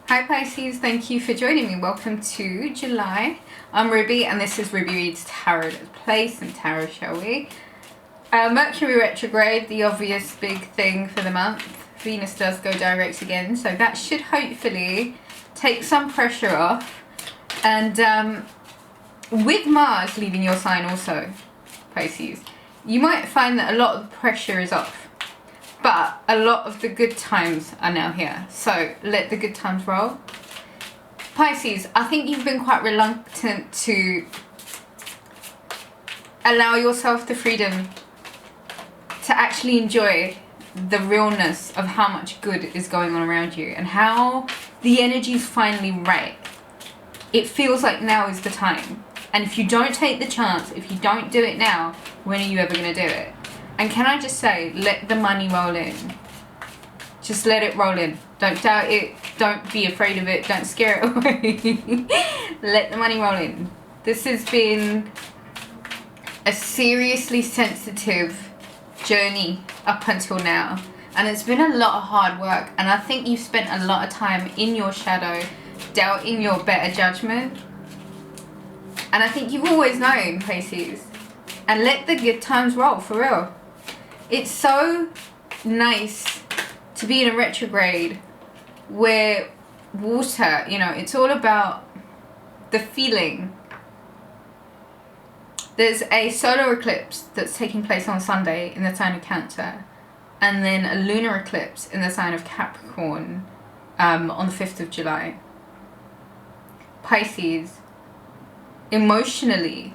Hi Pisces, thank you for joining me. Welcome to July. I'm Ruby and this is Ruby Reads Tarot. Let's play some tarot, shall we? Mercury retrograde, the obvious big thing for the month. Venus does go direct again, so that should hopefully take some pressure off. And with Mars leaving your sign also, Pisces, you might find that a lot of the pressure is off. But a lot of the good times are now here. So let the good times roll. Pisces, I think you've been quite reluctant to allow yourself the freedom to actually enjoy the realness of how much good is going on around you and how the energy is finally right. It feels like now is the time. And if you don't take the chance, if you don't do it now, when are you ever going to do it? And can I just say, let the money roll in. Just let it roll in. Don't doubt it. Don't be afraid of it. Don't scare it away. Let the money roll in. This has been a seriously sensitive journey up until now. And it's been a lot of hard work. And I think you've spent a lot of time in your shadow, doubting your better judgment. And I think you've always known, Pisces. And let the good times roll, for real. It's so nice to be in a retrograde where water, you know, it's all about the feeling. There's a solar eclipse that's taking place on Sunday in the sign of Cancer, and then a lunar eclipse in the sign of Capricorn on the 5th of July. Pisces, emotionally,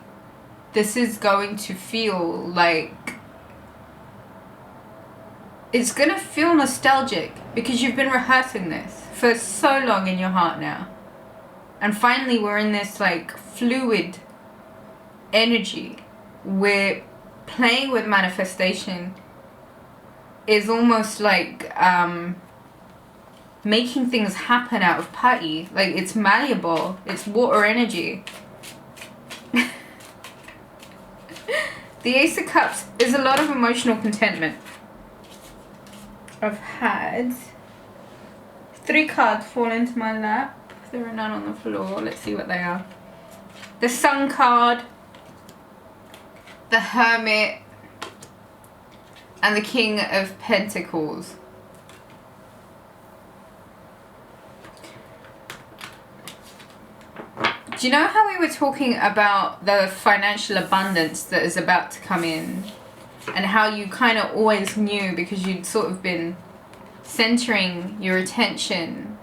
this is going to feel like it's going to feel nostalgic because you've been rehearsing this for so long in your heart now. And finally we're in this like fluid energy where playing with manifestation is almost like making things happen out of putty. Like it's malleable, it's water energy. The Ace of Cups is a lot of emotional contentment. I've had 3 cards fall into my lap. There are none on the floor. Let's see what they are. The Sun card, the Hermit, and the King of Pentacles. Do you know how we were talking about the financial abundance that is about to come in? And how you kind of always knew because you'd sort of been centering your attention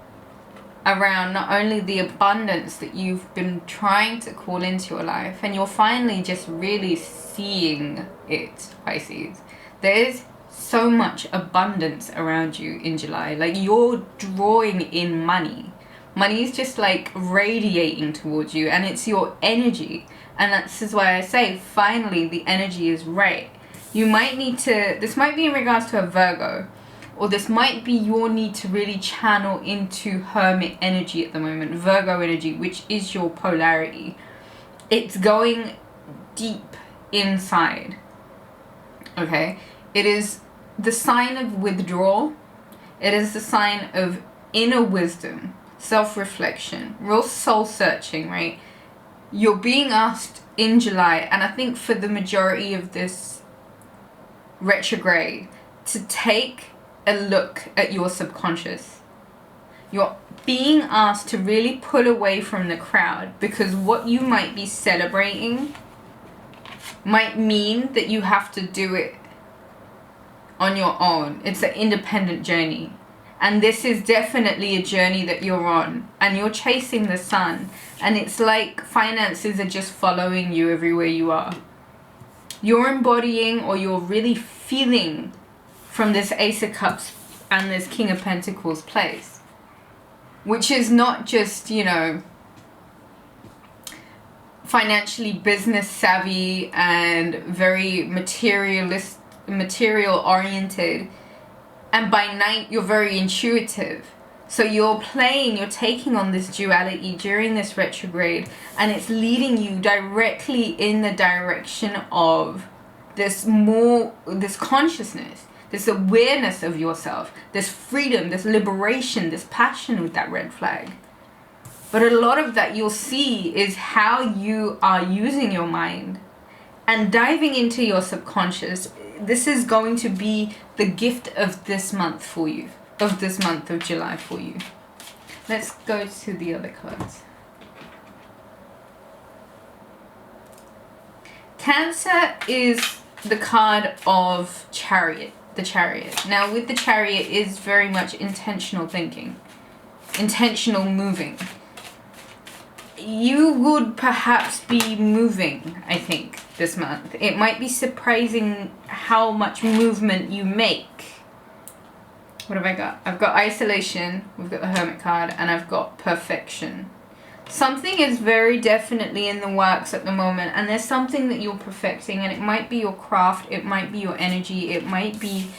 around not only the abundance that you've been trying to call into your life, and you're finally just really seeing it, Pisces. There's so much abundance around you in July. Like you're drawing in money. Money is just like radiating towards you, and it's your energy. And this is why I say finally the energy is right. You might need to, this might be in regards to a Virgo, or this might be your need to really channel into Hermit energy at the moment, Virgo energy, which is your polarity. It's going deep inside, okay? It is the sign of withdrawal. It is the sign of inner wisdom, self-reflection, real soul-searching, right? You're being asked in July, and I think for the majority of this retrograde, to take a look at your subconscious. You're being asked to really pull away from the crowd, because what you might be celebrating might mean that you have to do it on your own. It's an independent journey, and this is definitely a journey that you're on, and you're chasing the sun, and it's like finances are just following you everywhere you are. You're embodying, or you're really feeling from this Ace of Cups and this King of Pentacles place, which is not just, you know, financially business savvy and very material oriented, and by night you're very intuitive. So you're taking on this duality during this retrograde, and it's leading you directly in the direction of this consciousness, this awareness of yourself, this freedom, this liberation, this passion with that red flag. But a lot of that you'll see is how you are using your mind and diving into your subconscious. This is going to be the gift of this month for you, of this month of July for you. Let's go to the other cards. Cancer is the card of Chariot, the Chariot. Now with the Chariot is very much intentional thinking, intentional moving. You would perhaps be moving, I think, this month. It might be surprising how much movement you make. What have I got? I've got isolation, we've got the Hermit card, and I've got perfection. Something is very definitely in the works at the moment, and there's something that you're perfecting, and it might be your craft, it might be your energy, it might be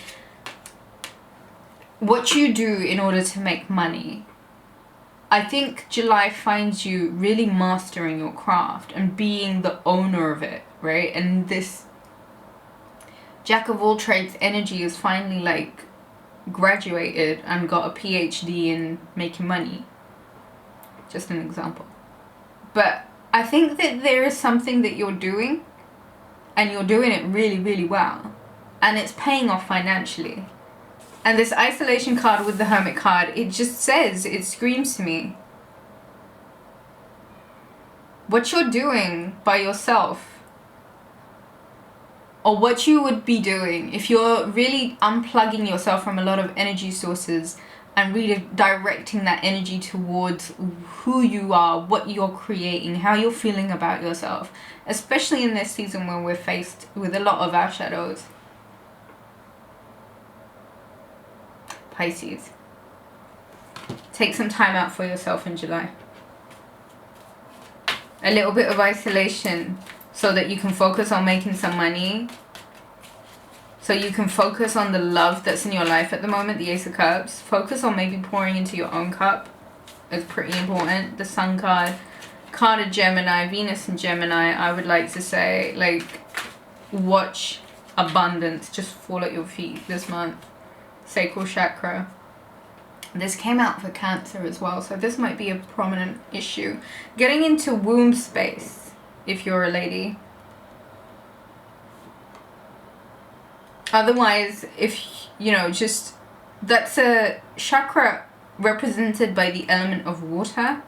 what you do in order to make money. I think July finds you really mastering your craft and being the owner of it, right? And this Jack of all trades energy is finally like graduated and got a PhD in making money. Just an example. But I think that there is something that you're doing and you're doing it really, really well. And it's paying off financially. And this isolation card with the Hermit card, it just says, it screams to me, what you're doing by yourself, or what you would be doing if you're really unplugging yourself from a lot of energy sources and redirecting that energy towards who you are, what you're creating, how you're feeling about yourself, especially in this season when we're faced with a lot of our shadows. Pisces. Take some time out for yourself in July. A little bit of isolation so that you can focus on making some money. So you can focus on the love that's in your life at the moment, the Ace of Cups. Focus on maybe pouring into your own cup. It's pretty important. The Sun card. Card of Gemini, Venus and Gemini. I would like to say, like, watch abundance just fall at your feet this month. Sacral chakra. This came out for Cancer as well, so this might be a prominent issue. Getting into womb space, if you're a lady. Otherwise, if, you know, just, that's a chakra represented by the element of water.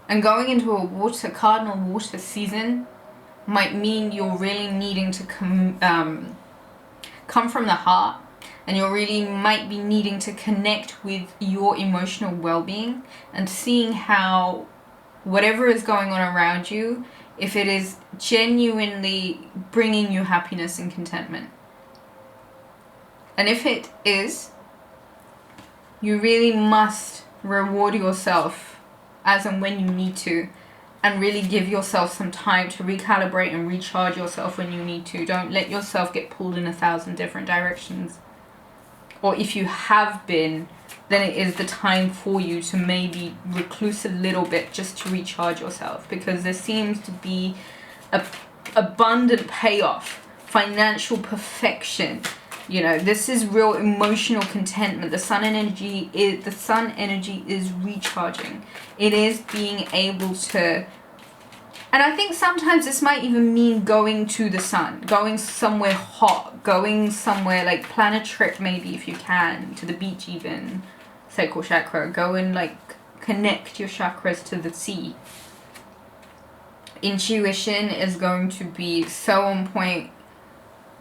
And going into a cardinal water season might mean you're really needing to come from the heart. And you really might be needing to connect with your emotional well-being and seeing how whatever is going on around you, if it is genuinely bringing you happiness and contentment. And if it is, you really must reward yourself as and when you need to, and really give yourself some time to recalibrate and recharge yourself when you need to. Don't let yourself get pulled in 1,000 different directions. Or if you have been, then it is the time for you to maybe recluse a little bit just to recharge yourself, because there seems to be a abundant payoff, financial perfection. You know, this is real emotional contentment. The sun energy is recharging. It is being able to, and I think sometimes this might even mean going to the sun, going somewhere hot, going somewhere, like plan a trip maybe if you can, to the beach even, sacral chakra. Go and like connect your chakras to the sea. Intuition is going to be so on point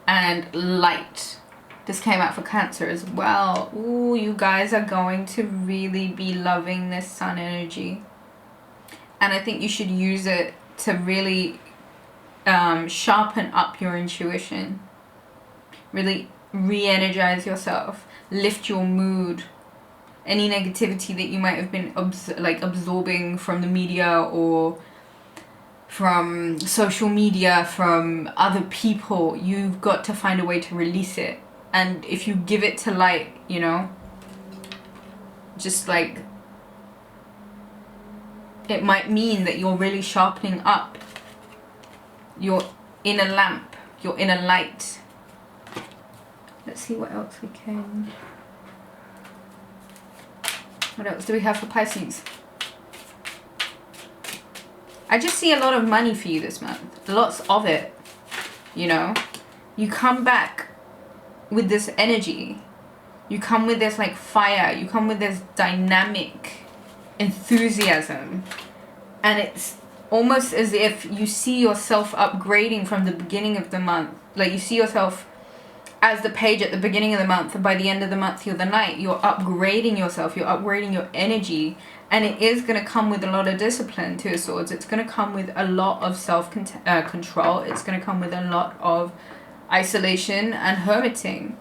and light. This came out for Cancer as well. Ooh, you guys are going to really be loving this sun energy. And I think you should use it to really sharpen up your intuition. Really re-energize yourself. Lift your mood. Any negativity that you might have been absorbing from the media or from social media, from other people, you've got to find a way to release it. And if you give it to light, you know, just like, it might mean that you're really sharpening up your inner lamp, your inner light. Let's see what else we can. What else do we have for Pisces? I just see a lot of money for you this month. Lots of it. You know? You come back with this energy. You come with this like fire. You come with this dynamic enthusiasm. And it's almost as if you see yourself upgrading from the beginning of the month. Like you see yourself as the page at the beginning of the month, and by the end of the month you're the knight. You're upgrading yourself, you're upgrading your energy, and it is going to come with a lot of discipline, Two of Swords. It's going to come with a lot of self-control. It's going to come with a lot of isolation and hermiting,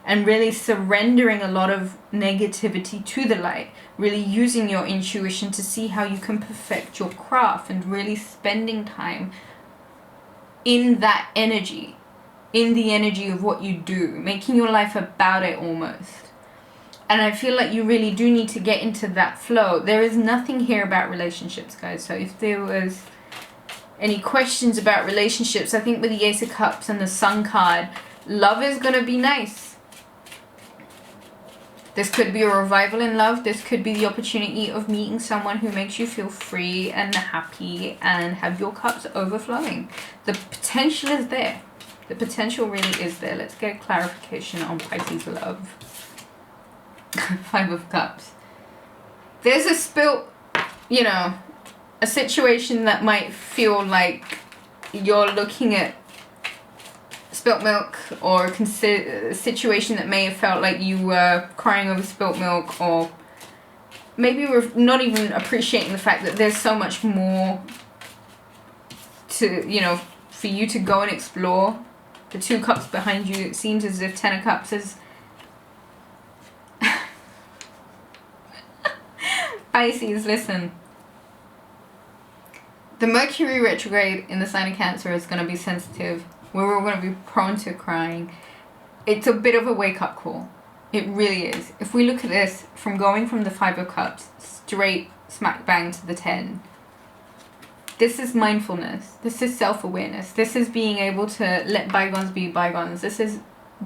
and really surrendering a lot of negativity to the light, really using your intuition to see how you can perfect your craft, and really spending time in that energy, in the energy of what you do, making your life about it almost. And I feel like you really do need to get into that flow. There is nothing here about relationships, guys. So if there was any questions about relationships, I think with the Ace of Cups and the Sun card, love is going to be nice. This could be a revival in love. This could be the opportunity of meeting someone who makes you feel free and happy and have your cups overflowing. The potential is there. The potential really is there. Let's get clarification on Pisces love. Five of Cups. There's a spilt, you know, a situation that might feel like you're looking at spilt milk, or a situation that may have felt like you were crying over spilt milk, or maybe we're not even appreciating the fact that there's so much more to, you know, for you to go and explore. The Two Cups behind you, it seems as if Ten of Cups is Pisces, listen. The Mercury retrograde in the sign of Cancer is going to be sensitive. We're going to be prone to crying. It's a bit of a wake-up call. It really is. If we look at this from going from the Five of Cups straight smack bang to the 10, this is mindfulness. This is self-awareness. This is being able to let bygones be bygones. This is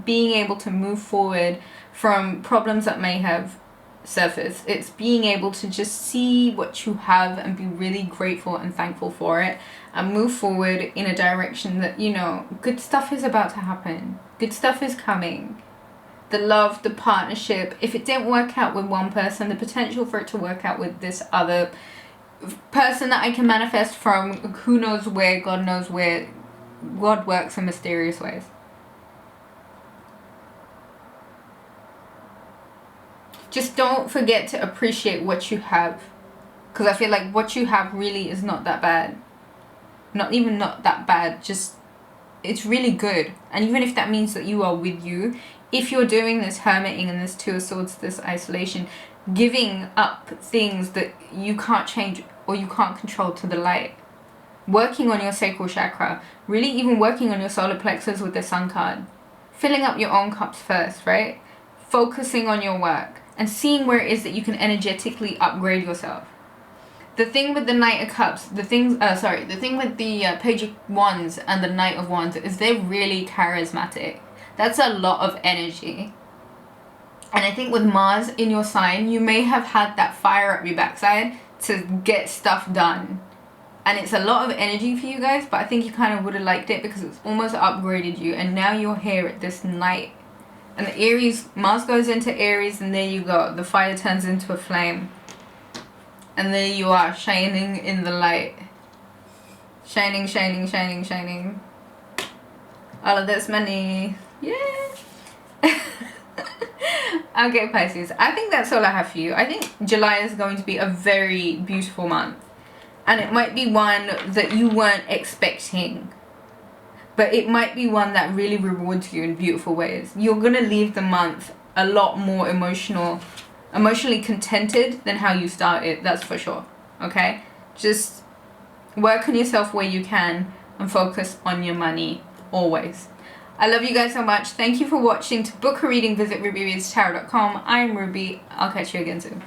being able to move forward from problems that may have surfaced. It's being able to just see what you have and be really grateful and thankful for it, and move forward in a direction that, you know, good stuff is about to happen. Good stuff is coming. The love, the partnership, if it didn't work out with one person, the potential for it to work out with this other person that I can manifest from who knows where, God knows where. God works in mysterious ways. Just don't forget to appreciate what you have, because I feel like what you have really is not that bad. Not even not that bad, just it's really good. And even if that means that you are with you, if you're doing this hermiting and this Two of Swords, this isolation, giving up things that you can't change or you can't control to the light, working on your sacral chakra, really even working on your solar plexus with the Sun card, filling up your own cups first, right? Focusing on your work and seeing where it is that you can energetically upgrade yourself. The thing with the Knight of Cups, the thing with the Page of Wands and the Knight of Wands is they're really charismatic. That's a lot of energy. And I think with Mars in your sign, you may have had that fire up your backside to get stuff done. And it's a lot of energy for you guys, but I think you kind of would have liked it because it's almost upgraded you. And now you're here at this night. And the Aries, Mars goes into Aries, and there you go. The fire turns into a flame. And there you are, shining in the light. Shining, shining, shining, shining. All of this money. Yeah. Okay, Pisces. I think that's all I have for you. I think July is going to be a very beautiful month. And it might be one that you weren't expecting. But it might be one that really rewards you in beautiful ways. You're going to leave the month a lot more emotionally contented than how you started. That's for sure. Okay? Just work on yourself where you can and focus on your money always. I love you guys so much. Thank you for watching. To book a reading, visit rubyreadstarot.com. I'm Ruby. I'll catch you again soon.